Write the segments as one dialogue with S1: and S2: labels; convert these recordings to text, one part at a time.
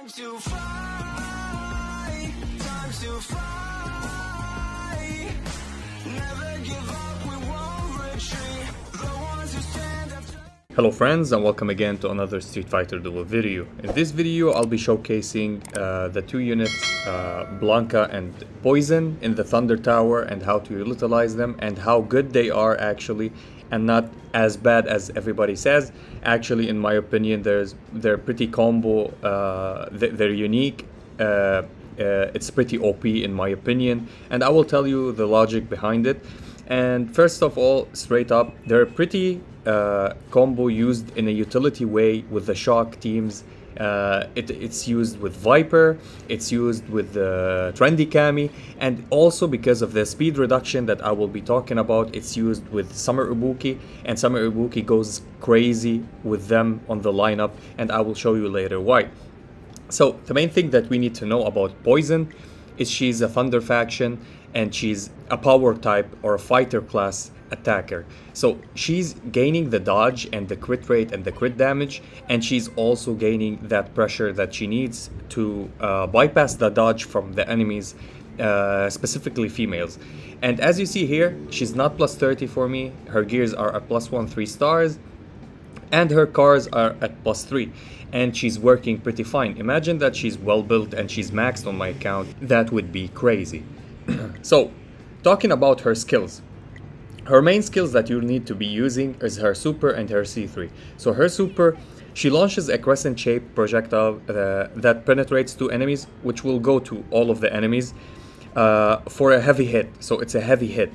S1: Time to fly, time to fly. Never give up, we won't retreat. The ones who stand after.
S2: Hello friends, and welcome again to another Street Fighter Duel video. In this video I'll be showcasing the two units, Blanka and Poison, in the Thunder Tower, and how to utilize them and how good they are actually, and not as bad as everybody says. Actually, in my opinion, they're pretty combo, they're unique. It's pretty OP in my opinion, and I will tell you the logic behind it. And first of all, straight up, they're pretty combo used in a utility way with the shock teams. It's used with Viper, it's used with the trendy Kami, and also because of the speed reduction that I will be talking about, it's used with Summer Ibuki, and Summer Ibuki goes crazy with them on the lineup, and I will show you later why. So the main thing that we need to know about Poison is she's a Thunder faction, and she's a power type or a fighter class attacker. So she's gaining the dodge and the crit rate and the crit damage, and she's also gaining that pressure that she needs to bypass the dodge from the enemies, specifically females. And as you see here, she's not plus 30 for me. Her gears are at plus 1 3 stars, and her cars are at plus 3, and she's working pretty fine. Imagine that she's well built and she's maxed on my account. That would be crazy. So talking about her skills, her main skills that you need to be using is her super and her C3. So her super, she launches a crescent shaped projectile that penetrates two enemies, which will go to all of the enemies for a heavy hit. So it's a heavy hit,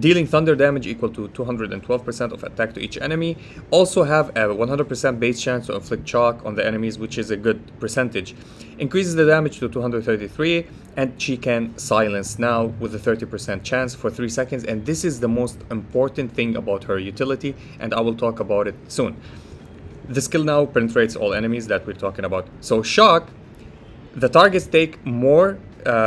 S2: dealing thunder damage equal to 212% of attack to each enemy. Also have a 100% base chance to inflict shock on the enemies, which is a good percentage. Increases the damage to 233, and she can silence now with a 30% chance for 3 seconds. And this is the most important thing about her utility, and I will talk about it soon. The skill now penetrates all enemies that we're talking about. So shock, the targets take more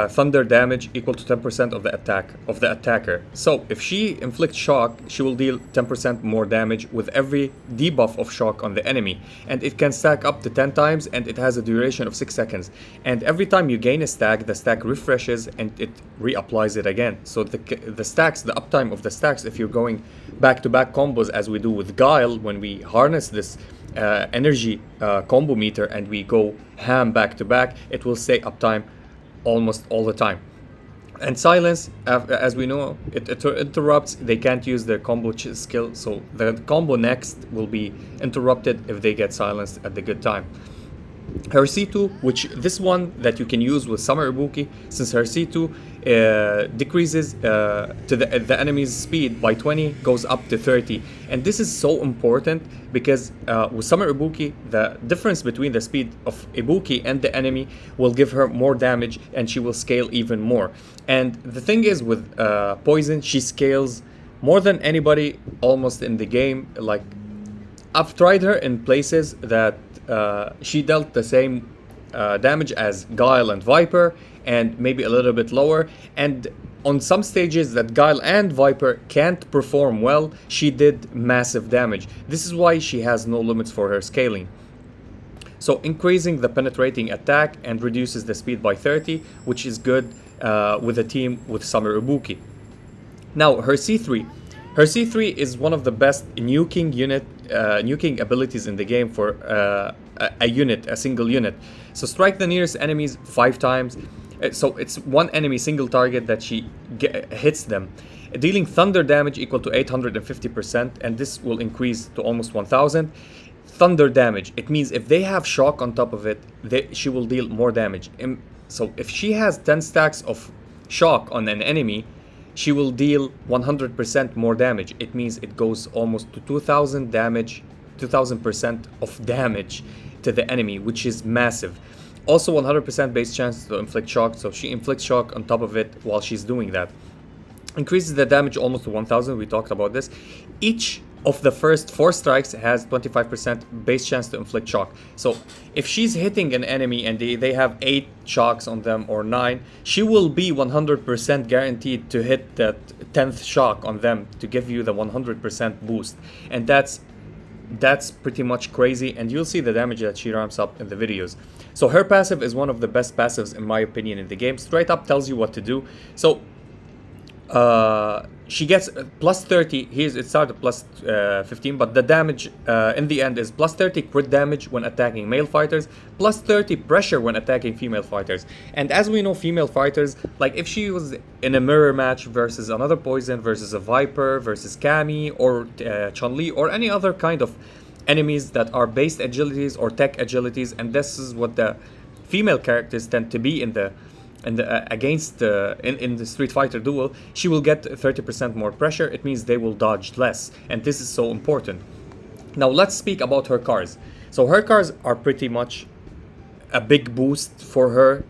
S2: thunder damage equal to 10% of the attack of the attacker. So if she inflicts shock, she will deal 10% more damage with every debuff of shock on the enemy, and it can stack up to 10 times, and it has a duration of 6 seconds. And every time you gain a stack, the stack refreshes and it reapplies it again. So the stacks, the uptime of the stacks, if you're going back-to-back combos as we do with Guile, when we harness this energy combo meter and we go ham back-to-back, it will stay uptime almost all the time. And silence, as we know, it interrupts. They can't use their combo skill, so the combo next will be interrupted if they get silenced at the good time. Her C2, which this one that you can use with Summer Ibuki, since her C2 decreases to the enemy's speed by 20, goes up to 30. And this is so important because with Summer Ibuki, the difference between the speed of Ibuki and the enemy will give her more damage, and she will scale even more. And the thing is with Poison, she scales more than anybody almost in the game. Like, I've tried her in places that she dealt the same damage as Guile and Viper, and maybe a little bit lower. And on some stages that Guile and Viper can't perform well, she did massive damage. This is why she has no limits for her scaling. So increasing the penetrating attack and reduces the speed by 30, which is good with a team with Summer Ibuki. Now her C3. Her C3 is one of the best nuking abilities in the game for a single unit. So strike the nearest enemies 5 times. So it's one enemy single target that she hits them, dealing thunder damage equal to 850%, and this will increase to almost 1000. Thunder damage, it means if they have shock on top of it, she will deal more damage. So if she has 10 stacks of shock on an enemy, she will deal 100% more damage. It means it goes almost to 2000 damage, 2000% of damage to the enemy, which is massive. Also 100% base chance to inflict shock, so she inflicts shock on top of it while she's doing that. Increases the damage almost to 1000, we talked about this. Each of the first 4 strikes has 25% base chance to inflict shock. So if she's hitting an enemy and they have 8 shocks on them or 9, she will be 100% guaranteed to hit that 10th shock on them to give you the 100% boost. And that's pretty much crazy, and you'll see the damage that she ramps up in the videos. So her passive is one of the best passives in my opinion in the game. Straight up tells you what to do. So she gets plus 30. Here's it started plus 15, but the damage in the end is plus 30 crit damage when attacking male fighters, plus 30 pressure when attacking female fighters. And as we know, female fighters, like if she was in a mirror match versus another Poison, versus a Viper, versus Cammy or Chun-li or any other kind of enemies that are based agilities or tech agilities, and this is what the female characters tend to be in the against in the Street Fighter duel, she will get 30% more pressure. It means they will dodge less, and this is so important. Now let's speak about her cars. So her cars are pretty much a big boost for her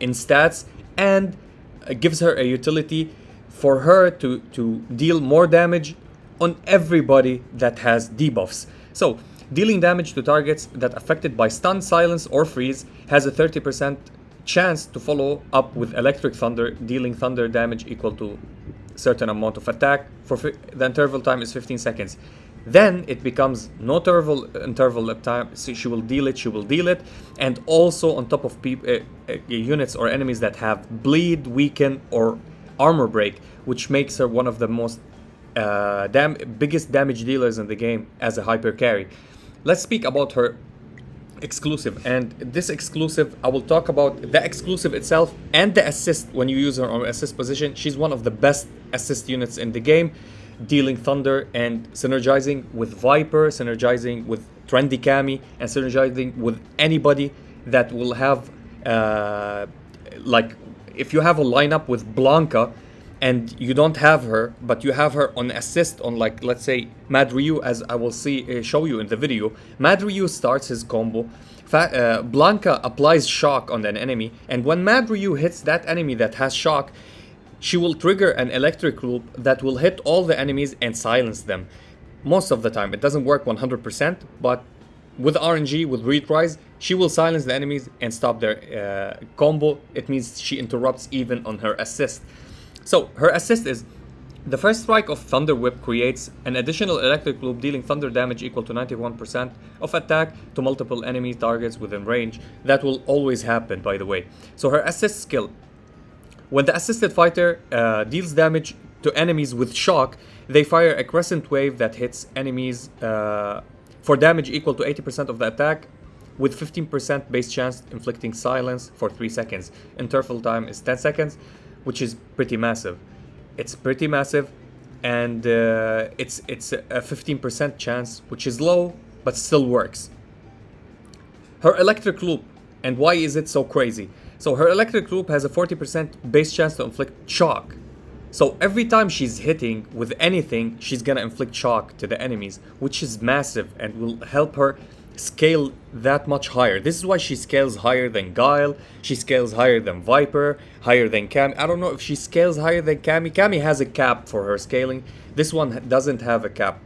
S2: in stats, and it gives her a utility for her to deal more damage on everybody that has debuffs. So dealing damage to targets that affected by stun, silence or freeze has a 30% chance to follow up with electric thunder, dealing thunder damage equal to certain amount of attack. For the interval time is 15 seconds. Then it becomes no interval of time. So she will deal it, and also on top of units or enemies that have bleed, weaken, or armor break, which makes her one of the most biggest damage dealers in the game as a hyper carry. Let's speak about her exclusive, and this exclusive, I will talk about the exclusive itself and the assist. When you use her on assist position, she's one of the best assist units in the game, dealing thunder and synergizing with Viper, synergizing with trendy Cammy, and synergizing with anybody that will have like if you have a lineup with Blanka and you don't have her, but you have her on assist on, like, let's say Mad Ryu, as I will show you in the video. Mad Ryu starts his combo, Blanka applies shock on an enemy, and when Mad Ryu hits that enemy that has shock, she will trigger an electric loop that will hit all the enemies and silence them. Most of the time, it doesn't work 100%, but with RNG, with retries, she will silence the enemies and stop their combo. It means she interrupts even on her assist. So her assist is the first strike of Thunder Whip creates an additional electric loop, dealing thunder damage equal to 91% of attack to multiple enemy targets within range. That will always happen, by the way. So her assist skill, when the assisted fighter deals damage to enemies with shock, they fire a crescent wave that hits enemies for damage equal to 80% of the attack, with 15% base chance, inflicting silence for 3 seconds. Interval time is 10 seconds. Which is pretty massive. It's pretty massive, and it's a 15% chance, which is low, but still works. Her electric loop, and why is it so crazy? So her electric loop has a 40% base chance to inflict shock. So every time she's hitting with anything, she's gonna inflict shock to the enemies, which is massive and will help her scale that much higher. This is why she scales higher than Guile, she scales higher than Viper, higher than Cammy. I don't know if she scales higher than Cammy. Cammy has a cap for her scaling. This one doesn't have a cap.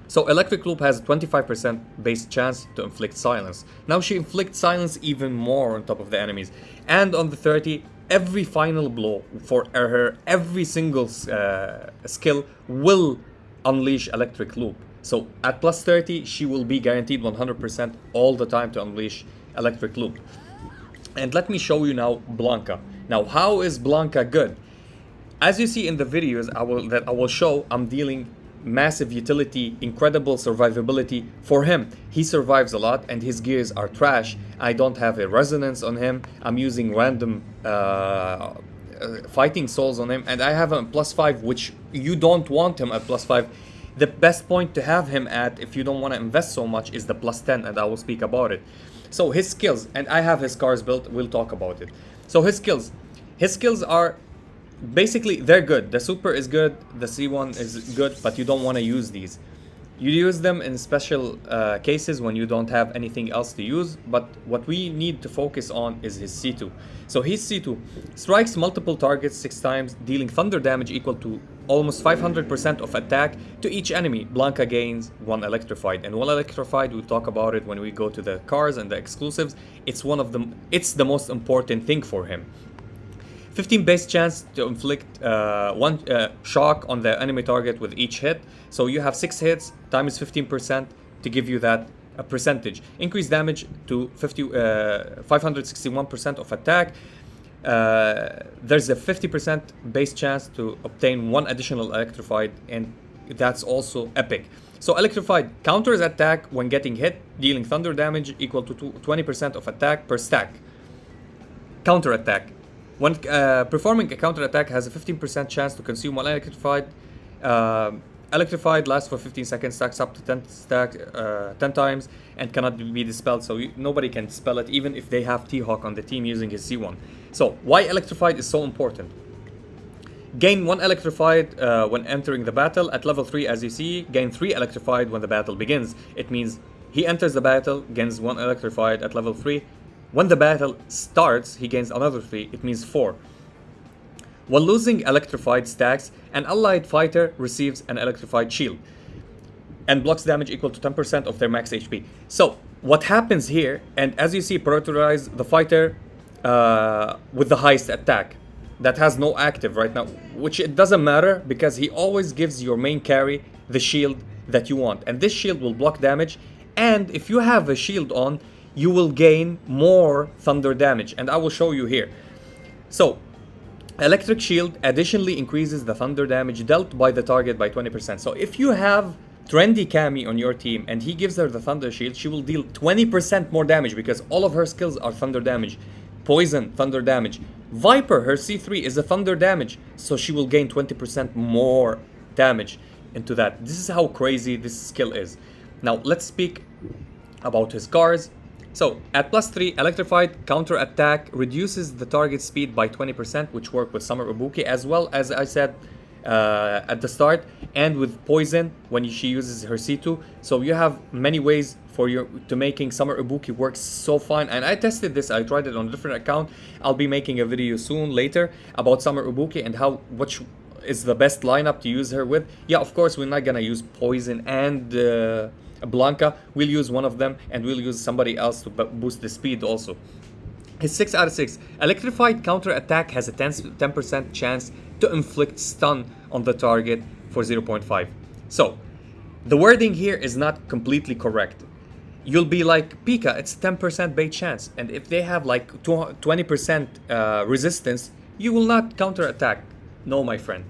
S2: So Electric Loop has a 25% base chance to inflict silence. Now she inflicts silence even more on top of the enemies. And on the 30, every final blow for her, every single skill will unleash Electric Loop. So at plus 30, she will be guaranteed 100% all the time to unleash Electric Loop. And let me show you now Blanka. Now, how is Blanka good? As you see in the videos I will show, I'm dealing massive utility, incredible survivability for him. He survives a lot and his gears are trash. I don't have a resonance on him. I'm using random fighting souls on him, and I have him at plus 5, which you don't want him at plus 5. The best point to have him at, if you don't want to invest so much, is the plus 10, and I will speak about it. So his skills, and I have his cars built, we'll talk about it. So his skills are basically, they're good. The super is good, the C1 is good, but you don't want to use these. You use them in special cases when you don't have anything else to use, but what we need to focus on is his C2. So his C2 strikes multiple targets 6 times, dealing thunder damage equal to almost 500% of attack to each enemy. Blanka gains 1 electrified, and 1 electrified, we'll talk about it when we go to the cars and the exclusives. It's the most important thing for him. 15 base chance to inflict 1 shock on the enemy target with each hit. So you have 6 hits times 15% to give you that percentage. Increase damage to 561% of attack. There's a 50% base chance to obtain one additional electrified, and that's also epic. So electrified counters attack when getting hit, dealing thunder damage equal to 20% of attack per stack. Counter attack. When performing a counter attack has a 15% chance to consume one electrified. Electrified lasts for 15 seconds, stacks up to 10 times, and cannot be dispelled. So nobody can dispel it, even if they have T-Hawk on the team using his C1. So why electrified is so important? Gain 1 electrified when entering the battle. At level 3, as you see, gain 3 electrified when the battle begins. It means he enters the battle, gains 1 electrified at level 3. When the battle starts, he gains another 3. It means 4. While losing electrified stacks, an allied fighter receives an electrified shield and blocks damage equal to 10% of their max HP. So what happens here, and as you see, prioritize the fighter with the highest attack that has no active right now, which it doesn't matter because he always gives your main carry the shield that you want, and this shield will block damage, and if you have a shield on, you will gain more thunder damage, and I will show you here. So electric shield additionally increases the thunder damage dealt by the target by 20%. So if you have Trendy Cammy on your team and he gives her the thunder shield, she will deal 20% more damage because all of her skills are thunder damage. Poison, thunder damage. Viper, her C3 is a thunder damage, so she will gain 20% more damage into that. This is how crazy this skill is. Now let's speak about his cars. So at +3, electrified counter attack reduces the target speed by 20%, which work with Summer Ibuki, as well as I said at the start, and with Poison when she uses her C2. So you have many ways for to making Summer Ibuki work so fine, and I tested this. I tried it on a different account. I'll be making a video soon later about Summer Ibuki and which is the best lineup to use her with. Yeah, of course we're not gonna use Poison and Blanka. We'll use one of them, and we'll use somebody else to boost the speed also. His 6 out of 6. Electrified counter attack has a 10% chance to inflict stun on the target for 0.5. So the wording here is not completely correct. You'll be like, Pika, it's 10% bait chance, and if they have like 20% resistance, you will not counter attack. No, my friend.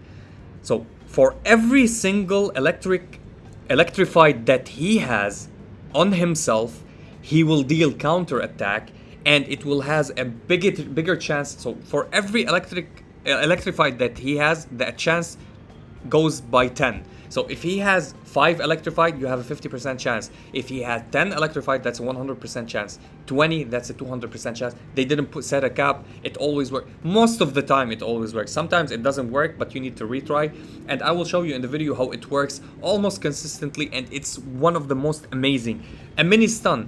S2: So for every single electrified that he has on himself, he will deal counter attack, and it will has a bigger chance. So for every electrified that he has, the chance goes by 10. So if he has 5 electrified, you have a 50% chance. If he had 10 electrified, that's a 100% chance. 20, that's a 200% chance. They didn't set a cap. It always works. Most of the time, it always works. Sometimes it doesn't work, but you need to retry. And I will show you in the video how it works almost consistently, and it's one of the most amazing. A mini stun.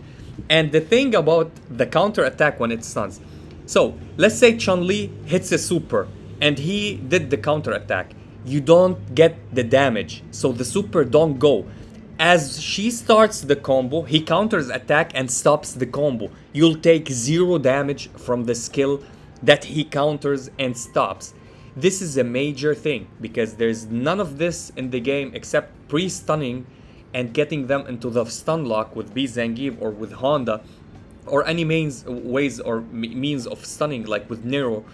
S2: And the thing about the counter attack when it stuns. So let's say Chun-li hits a super, and he did the counter attack. You don't get the damage, so the super don't go. As she starts the combo, he counters attack and stops the combo. You'll take 0 damage from the skill that he counters and stops. This is a major thing because there's none of this in the game except pre-stunning and getting them into the stun lock with B Zangief or with Honda, or any ways or means of stunning like with Nero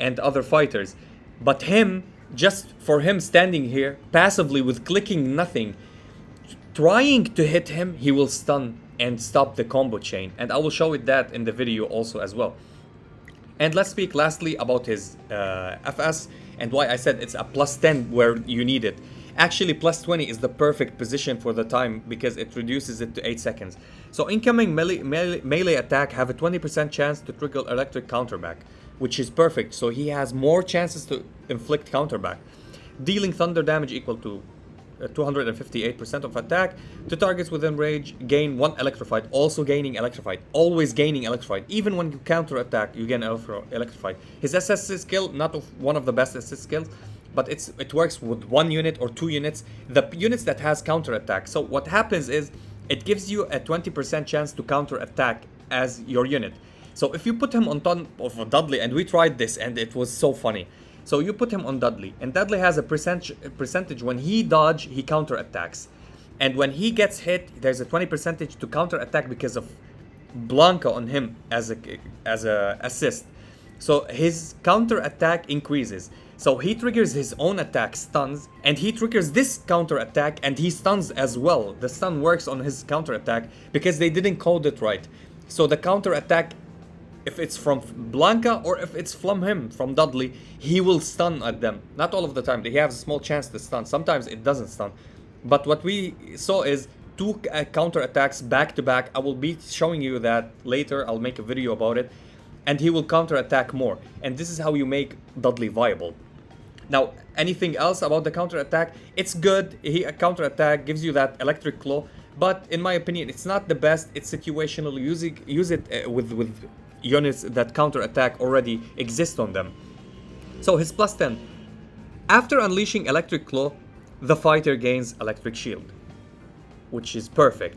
S2: and other fighters. But him, just for him standing here passively with clicking nothing, trying to hit him, he will stun and stop the combo chain, and I will show it that in the video also as well. And let's speak lastly about his FS and why I said it's a +10 where you need it. Actually, +20 is the perfect position for the time because it reduces it to 8 seconds. So incoming melee attack have a 20% chance to trigger electric counterback, which is perfect. So he has more chances to inflict counterback. Dealing thunder damage equal to 258% of attack to targets within range. Gain 1 electrified, also gaining electrified, always gaining electrified. Even when you counter attack, you gain electrified. His assist skill, not one of the best assist skills, but it works with 1 unit or 2 units. The units that has counter attack. So what happens is it gives you a 20% chance to counter attack as your unit. So if you put him on top of Duddley, and we tried this and it was so funny. So you put him on Duddley, and Duddley has a percentage when he dodge, he counter attacks. And when he gets hit, there's a 20% to counter attack because of Blanka on him as a assist. So his counter attack increases. So he triggers his own attack, stuns, and he triggers this counter attack and he stuns as well. The stun works on his counter attack because they didn't code it right. So the counter attack, if it's from Blanka or if it's from him, from Duddley, he will stun at them. Not all of the time. They have a small chance to stun. Sometimes it doesn't stun. But what we saw is two counter attacks back to back. I will be showing you that later. I'll make a video about it. And he will counter attack more. And this is how you make Duddley viable. Now, anything else about the counter attack? It's good. A counter attack gives you that electric claw. But in my opinion, it's not the best. It's situational. Use it with units that counter attack already exist on them. So his plus 10. After unleashing electric claw, the fighter gains electric shield, which is perfect.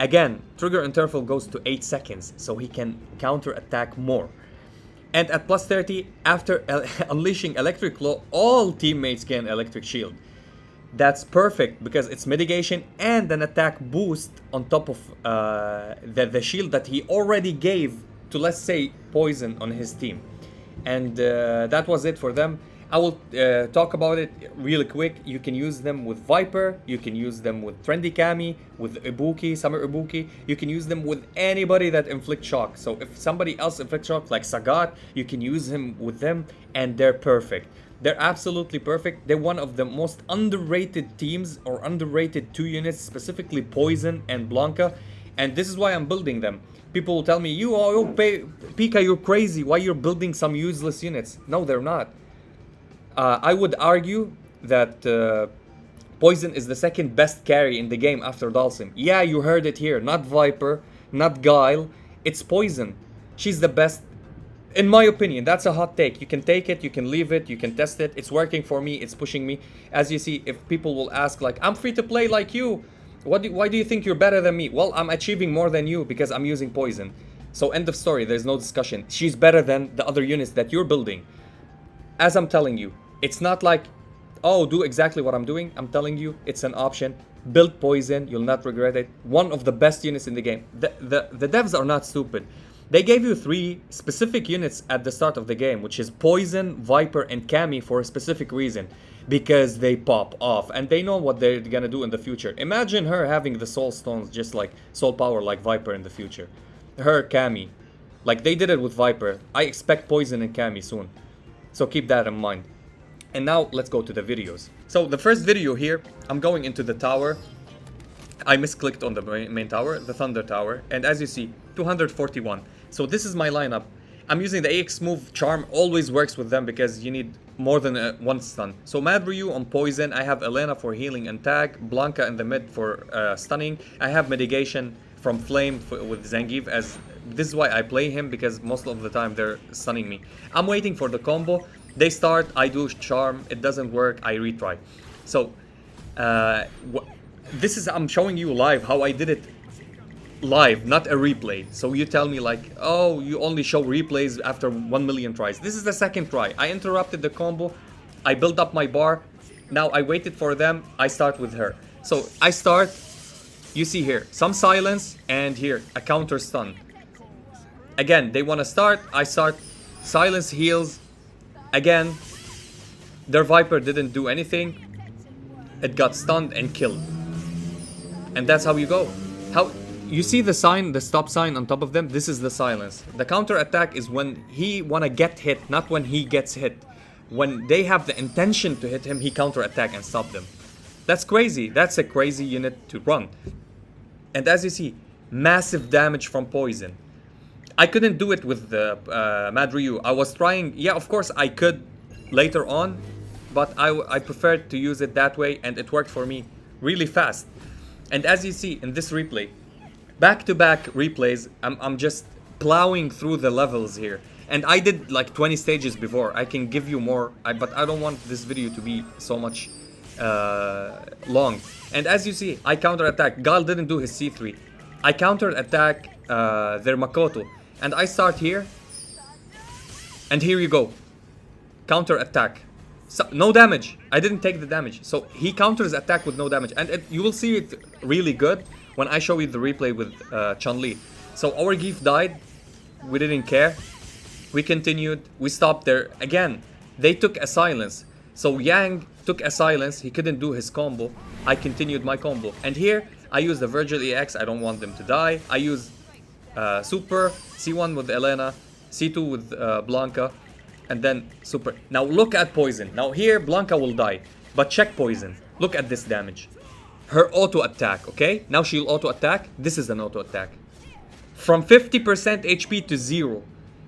S2: Again, trigger interval goes to 8 seconds, so he can counter attack more. And at plus 30, after unleashing electric claw, all teammates gain electric shield. That's perfect because it's mitigation and an attack boost on top of the shield that he already gave to, let's say, Poison on his team. And that was it for them. I will talk about it really quick. You can use them with Viper, you can use them with Trendy Kami, with Ibuki, Summer Ibuki. You can use them with anybody that inflicts shock. So if somebody else inflicts shock, like Sagat, you can use him with them, and they're perfect. They're absolutely perfect. They're one of the most underrated teams, or underrated 2 units, specifically Poison and Blanka. And this is why I'm building them. People will tell me, Pika, you're crazy. Why you're building some useless units? No, they're not. I would argue that Poison is the second best carry in the game after Dalsim. Yeah, you heard it here. Not Viper, not Guile. It's Poison. She's the best. In my opinion, that's a hot take. You can take it, you can leave it, you can test it. It's working for me, it's pushing me. As you see, if people will ask, like, I'm free to play like you. Why do you think you're better than me? Well, I'm achieving more than you because I'm using Poison. So end of story, there's no discussion. She's better than the other units that you're building. As I'm telling you, it's not like, oh, do exactly what I'm doing. I'm telling you, it's an option. Build Poison, you'll not regret it. One of the best units in the game. The devs are not stupid. They gave you 3 specific units at the start of the game, which is Poison, Viper, and Kami for a specific reason. Because they pop off, and they know what they're gonna do in the future. Imagine her having the Soul Stones, just like Soul Power like Viper in the future. Her, Kami. Like they did it with Viper. I expect Poison and Kami soon. So keep that in mind. And now let's go to the videos. So the first video here, I'm going into the tower. I misclicked on the main tower, the Thunder Tower. And as you see, 241. So this is my lineup. I'm using the AX move. Charm always works with them because you need more than one stun. So Mad Ryu on Poison. I have Elena for healing and tag. Blanka in the mid for stunning. I have mitigation from Flame with Zangief, as this is why I play him, because most of the time they're stunning me. I'm waiting for the combo. They start, I do charm, it doesn't work, I retry. So this is, I'm showing you live how I did it live, not a replay. So you tell me like, oh, you only show replays after 1 million tries. This is the second try. I interrupted the combo, I built up my bar, now I waited for them, I start with her. So I start, you see here, some silence, and here, a counter stun. Again, they want to start, I start, silence heals. Again, their Viper didn't do anything. It got stunned and killed. And that's how you go. How you see the sign, the stop sign on top of them? This is the silence. The counter attack is when he wanna get hit, not when he gets hit. When they have the intention to hit him, he counter attack and stop them. That's crazy. That's a crazy unit to run. And as you see, massive damage from Poison. I couldn't do it with the Mad Ryu. I was trying, yeah, of course I could later on, but I preferred to use it that way, and it worked for me really fast. And as you see in this replay, back-to-back replays, I'm just plowing through the levels here. And I did like 20 stages before. I can give you more, but I don't want this video to be so much long. And as you see, I counter-attack. Gal didn't do his C3. I counter-attack their Makoto. And I start here. And here you go. Counter-attack. So, no damage. I didn't take the damage. So he counters attack with no damage. And you will see it really good when I show you the replay with Chun-li. So our Geef died. We didn't care. We continued. We stopped there. Again, they took a silence. So Yang took a silence. He couldn't do his combo. I continued my combo. And here, I use the Virgil EX. I don't want them to die. I use Super, C1 with Elena, C2 with Blanka, and then Super. Now look at Poison. Now here, Blanka will die. But check Poison. Look at this damage. Her auto attack, okay? Now she'll auto attack. This is an auto attack. From 50% HP to 0.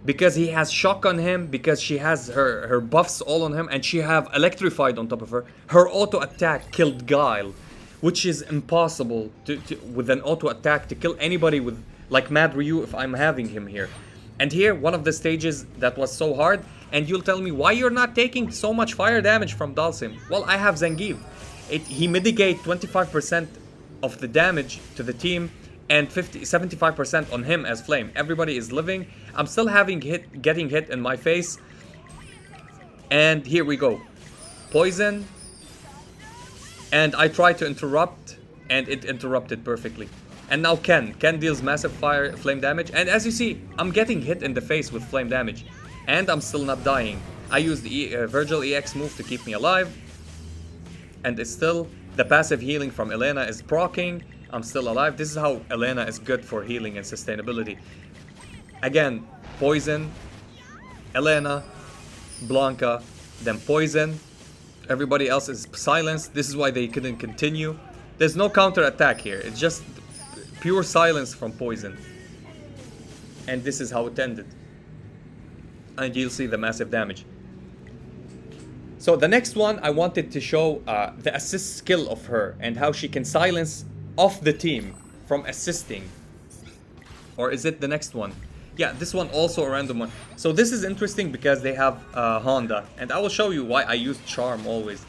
S2: Because he has shock on him, because she has her buffs all on him, and she have electrified on top of her. Her auto attack killed Guile, which is impossible with an auto attack to kill anybody with like Mad Ryu if I'm having him here. And here, one of the stages that was so hard, and you'll tell me why you're not taking so much fire damage from Dalsim. Well, I have Zangief. He mitigate 25% of the damage to the team and 75% on him as flame. Everybody is living. I'm still getting hit in my face. And here we go. Poison. And I tried to interrupt, and it interrupted perfectly. And now Ken deals massive flame damage. And as you see, I'm getting hit in the face with flame damage. And I'm still not dying. I used the Virgil EX move to keep me alive. And it's still, the passive healing from Elena is proccing. I'm still alive. This is how Elena is good for healing and sustainability. Again, Poison, Elena, Blanka, then Poison. Everybody else is silenced. This is why they couldn't continue. There's no counter attack here. It's just pure silence from Poison. And this is how it ended. And you'll see the massive damage. So the next one, I wanted to show the assist skill of her and how she can silence off the team from assisting. Or is it the next one? Yeah, this one also a random one. So this is interesting because they have Honda. And I will show you why I use Charm always.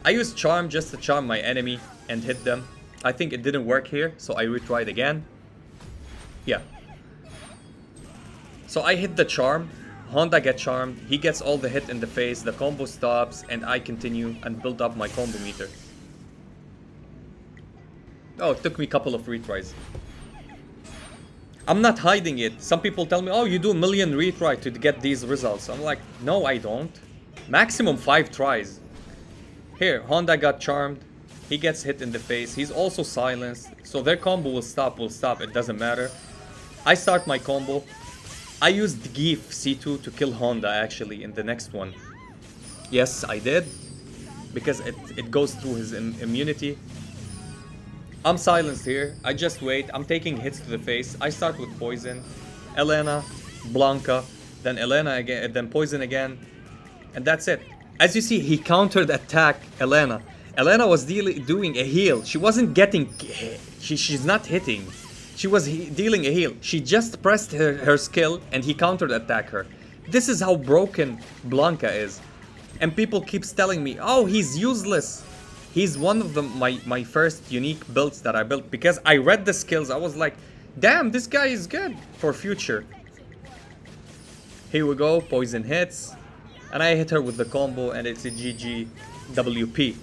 S2: I use Charm just to charm my enemy and hit them. I think it didn't work here, so I retried again. Yeah. So I hit the Charm. Honda gets charmed. He gets all the hit in the face. The combo stops. And I continue and build up my combo meter. Oh, it took me a couple of retries. I'm not hiding it. Some people tell me, oh, you do a million retries to get these results. I'm like, no, I don't. Maximum 5 tries. Here, Honda got charmed. He gets hit in the face. He's also silenced. So their combo will stop. It doesn't matter. I start my combo. I used Geef C2 to kill Honda actually in the next one. Yes, I did. Because it goes through his immunity. I'm silenced here. I just wait. I'm taking hits to the face. I start with Poison, Elena, Blanka, then Elena again, then Poison again, and that's it. As you see, he countered attack Elena. Elena was doing a heal. She wasn't getting. She's not hitting. She was dealing a heal. She just pressed her skill and he countered attack her. This is how broken Blanka is. And people keeps telling me, oh, he's useless. He's one of my first unique builds that I built because I read the skills. I was like, damn, this guy is good for future. Here we go, Poison hits. And I hit her with the combo and it's a GG WP.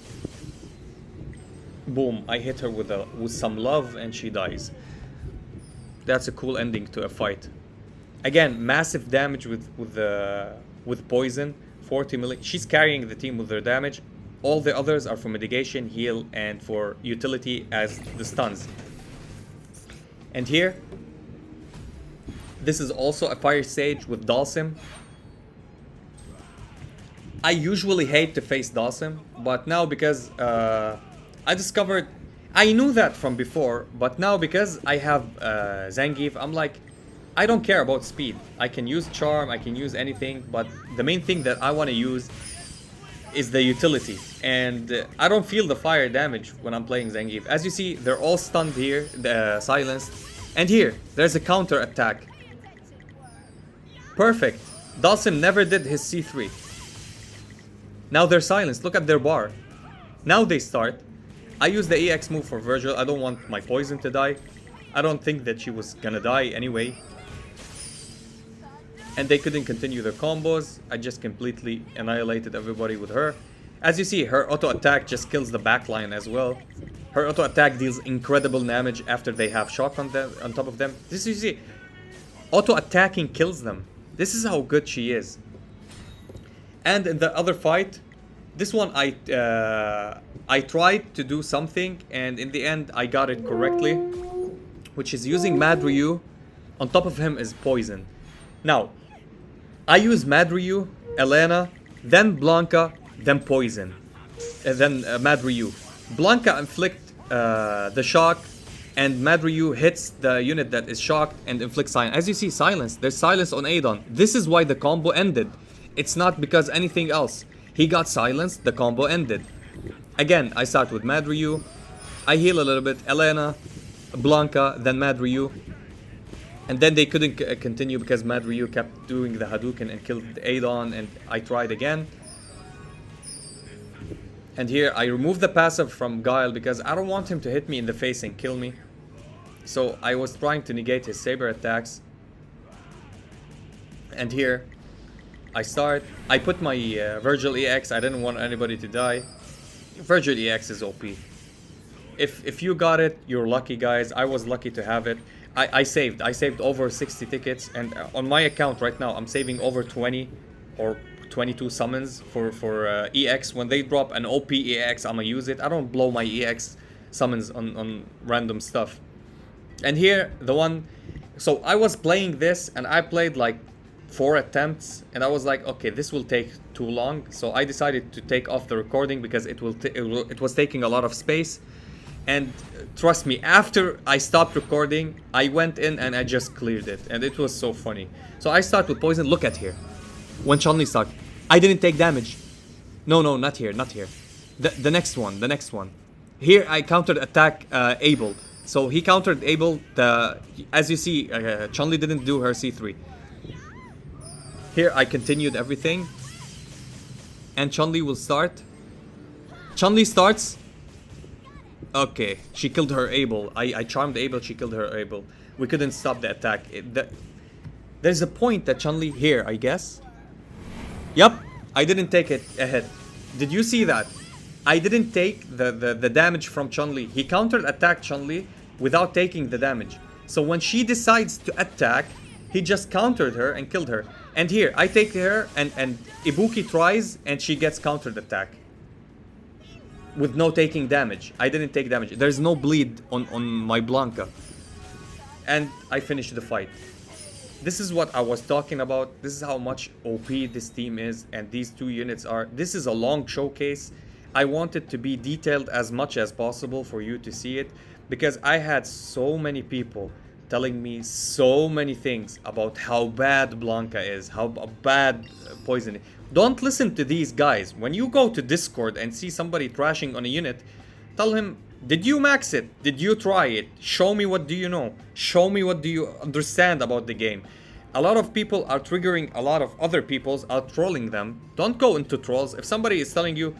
S2: Boom, I hit her with some love and she dies. That's a cool ending to a fight. Again, massive damage with Poison, 40 million. She's carrying the team with their damage. All the others are for mitigation, heal, and for utility as the stuns. And here, this is also a fire stage with Dalsim. I usually hate to face Dalsim, but now because I discovered, I knew that from before, but now because I have Zangief, I'm like, I don't care about speed. I can use Charm, I can use anything, but the main thing that I want to use is the utility. And I don't feel the fire damage when I'm playing Zangief. As you see, they're all stunned here, silenced. And here, there's a counter attack. Perfect. Dalsim never did his C3. Now they're silenced. Look at their bar. Now they start. I use the EX move for Virgil. I don't want my Poison to die. I don't think that she was gonna die anyway. and they couldn't continue their combos. I just completely annihilated everybody with her. As you see, her auto attack just kills the backline as well. Her auto attack deals incredible damage after they have shock on them, on top of them. This, you see, auto attacking kills them. This is how good she is. And in the other fight, this one I tried to do something, and in the end I got it correctly, which is using Mad Ryu. On top of him is Poison. Now, I use Mad Ryu, Elena, then Blanka, then Poison, and then Mad Ryu. Blanka inflict the shock, and Mad Ryu hits the unit that is shocked and inflicts silence. As you see, silence. There's silence on Adon. This is why the combo ended. It's not because anything else. He got silenced, the combo ended. Again, I start with Mad Ryu. I heal a little bit. Elena, Blanka, then Mad Ryu. And then they couldn't continue because Mad Ryu kept doing the Hadouken and killed Adon, and I tried again. And here I removed the passive from Guile because I don't want him to hit me in the face and kill me. So I was trying to negate his saber attacks. And here I start. I put my Virgil EX. I didn't want anybody to die. Virgil EX is OP. If you got it, you're lucky, guys. I was lucky to have it. I saved over 60 tickets, and on my account right now I'm saving over 20 or 22 summons for EX. When they drop an OP EX, I'ma use it. I don't blow my EX summons on random stuff. And here the one, so I was playing this and I played like 4 attempts, and I was like, okay, this will take too long, so I decided to take off the recording because it was taking a lot of space. And trust me, after I stopped recording, I went in and I just cleared it, and it was so funny. So I start with Poison. Look at here. When Chun-li started, I didn't take damage. No, not here, not here. The next one. Here I countered attack Abel. So he countered Abel. As you see, Chun-li didn't do her C3. Here I continued everything, and Chun-li will start. Chun-li starts. Okay, she killed her Abel. I charmed Abel, she killed her Abel. We couldn't stop the attack. There's a point that Chun-li here, I guess. Yup, I didn't take it ahead. Did you see that? I didn't take the damage from Chun-li. He countered attack Chun-li without taking the damage. So when she decides to attack, he just countered her and killed her. And here, I take her and Ibuki tries and she gets countered attack. With no taking damage. I didn't take damage. There's no bleed on my Blanka. And I finished the fight. This is what I was talking about. This is how much OP this team is and these two units are. This is a long showcase. I want it to be detailed as much as possible for you to see it, because I had so many people telling me so many things about how bad Blanka is, how bad Poison is. Don't listen to these guys. When you go to Discord and see somebody trashing on a unit, tell him, did you max it? Did you try it? Show me what do you know. Show me what do you understand about the game. A lot of people are triggering a lot of other people's, are trolling them. Don't go into trolls. If somebody is telling you,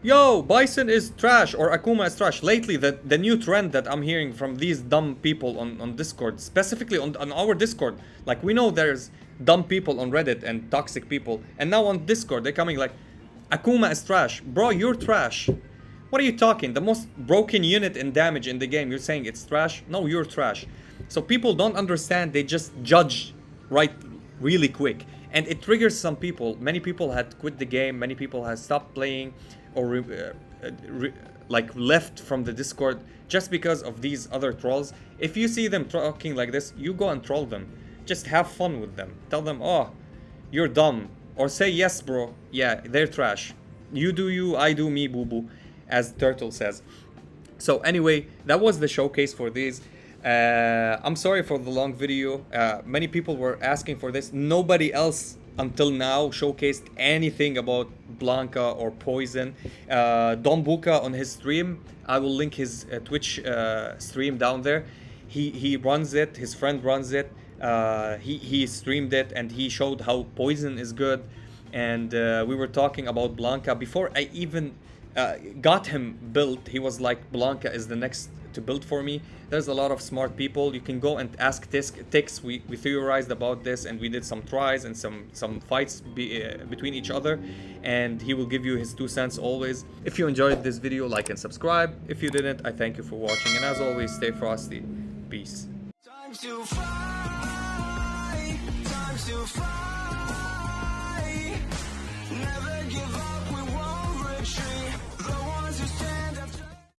S2: yo, Bison is trash or Akuma is trash. Lately, the new trend that I'm hearing from these dumb people on Discord, specifically on our Discord, like we know there's dumb people on Reddit and toxic people, and now on Discord they're coming like, Akuma is trash. Bro, you're trash. What are you talking? The most broken unit in damage in the game, you're saying it's trash? No, you're trash. So people don't understand, they just judge right really quick, and it triggers some people. Many people had quit the game, many people had stopped playing or like left from the Discord just because of these other trolls. If you see them talking like this, you go and troll them. Just have fun with them. Tell them, oh, you're dumb. Or say, yes, bro. Yeah, they're trash. You do you, I do me, boo-boo. As Turtle says. So anyway, that was the showcase for these. I'm sorry for the long video. Many people were asking for this. Nobody else until now showcased anything about Blanka or Poison. DonBukka on his stream, I will link his Twitch stream down there. He runs it, his friend runs it. He streamed it and he showed how Poison is good. And we were talking about Blanka before I even got him built. He was like, Blanka is the next to build for me. There's a lot of smart people. You can go and ask Tix. We theorized about this, and we did some tries and some fights between each other, and he will give you his 2 cents always. If you enjoyed this video, like and subscribe. If you didn't, I thank you for watching, and as always, stay frosty. Peace.
S1: Time to fly, time to fly.